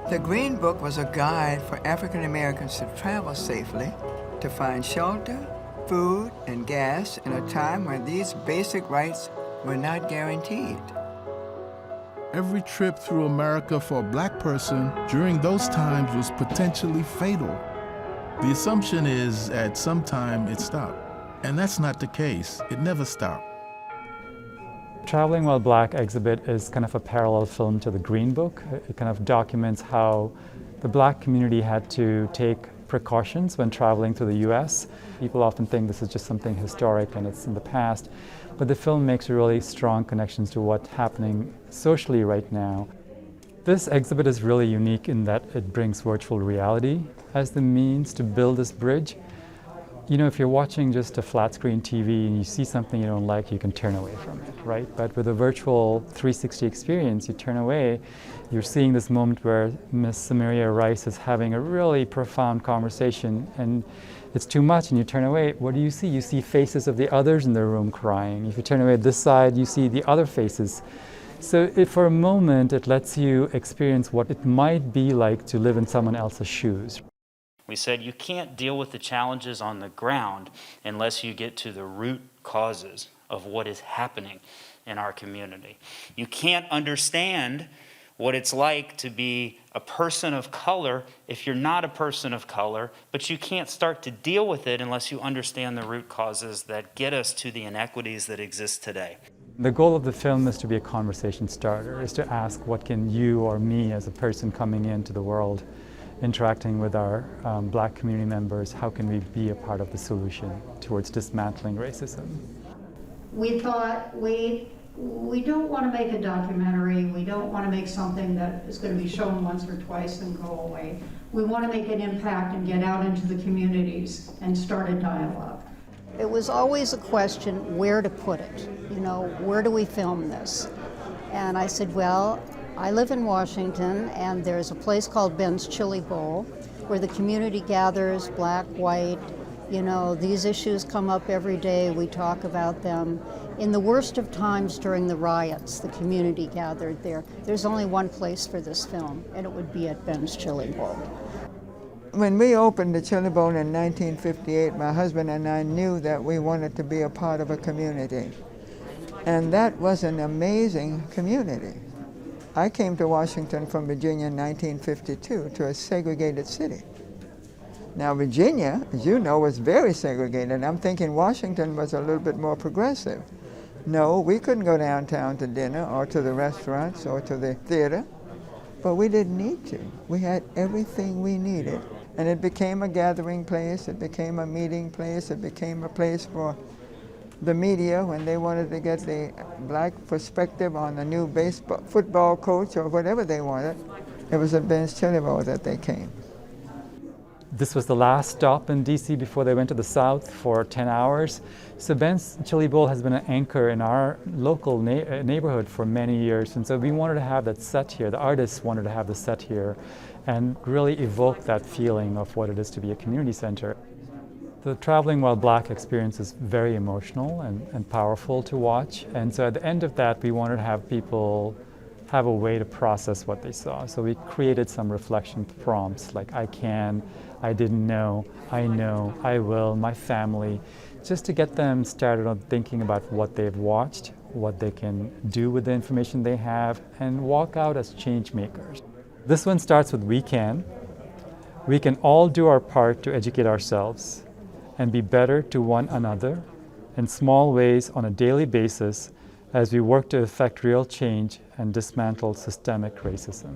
The Green Book was a guide for African Americans to travel safely, to find shelter, food, and gas in a time when these basic rights were not guaranteed. Every trip through America for a black person during those times was potentially fatal. The assumption is at some time it stopped, and that's not the case. It never stopped. Traveling While Black exhibit is kind of a parallel film to the Green Book. It kind of documents how the black community had to take precautions when traveling through the U.S. People often think this is just something historic and it's in the past, but the film makes really strong connections to what's happening socially right now. This exhibit is really unique in that it brings virtual reality as the means to build this bridge. You know, if you're watching just a flat screen TV and you see something you don't like, you can turn away from it, right? But with a virtual 360 experience, you turn away. You're seeing this moment where Miss Samaria Rice is having a really profound conversation and it's too much and you turn away. What do you see? You see faces of the others in the room crying. If you turn away this side, you see the other faces. So for a moment, it lets you experience what it might be like to live in someone else's shoes. We said you can't deal with the challenges on the ground unless you get to the root causes of what is happening in our community. You can't understand what it's like to be a person of color if you're not a person of color, but you can't start to deal with it unless you understand the root causes that get us to the inequities that exist today. The goal of the film is to be a conversation starter, is to ask what can you or me as a person coming into the world, interacting with our black community members, how can we be a part of the solution towards dismantling racism? We thought we don't want to make a documentary, we don't want to make something that is going to be shown once or twice and go away. We want to make an impact and get out into the communities and start a dialogue. It was always a question where to put it, you know, where do we film this? And I said, well, I live in Washington, and there's a place called Ben's Chili Bowl where the community gathers, black, white. You know, these issues come up every day. We talk about them. In the worst of times during the riots, the community gathered there. There's only one place for this film, and it would be at Ben's Chili Bowl. When we opened the Chili Bowl in 1958, my husband and I knew that we wanted to be a part of a community. And that was an amazing community. I came to Washington from Virginia in 1952 to a segregated city. Now Virginia, as you know, was very segregated. I'm thinking Washington was a little bit more progressive. No, we couldn't go downtown to dinner or to the restaurants or to the theater, but we didn't need to. We had everything we needed. And it became a gathering place, it became a meeting place, it became a place for the media when they wanted to get the black perspective on the new football coach or whatever they wanted. It was at Ben's Chili Bowl that they came. This was the last stop in DC before they went to the South for 10 hours. So Ben's Chili Bowl has been an anchor in our local neighborhood for many years. And so we wanted to have that set here. The artists wanted to have the set here and really evoke that feeling of what it is to be a community center. The Traveling While Black experience is very emotional and powerful to watch. And so at the end of that, we wanted to have people have a way to process what they saw. So we created some reflection prompts like I can, I didn't know, I will, my family, just to get them started on thinking about what they've watched, what they can do with the information they have, and walk out as change makers. This one starts with we can. We can all do our part to educate ourselves and be better to one another in small ways on a daily basis as we work to effect real change and dismantle systemic racism.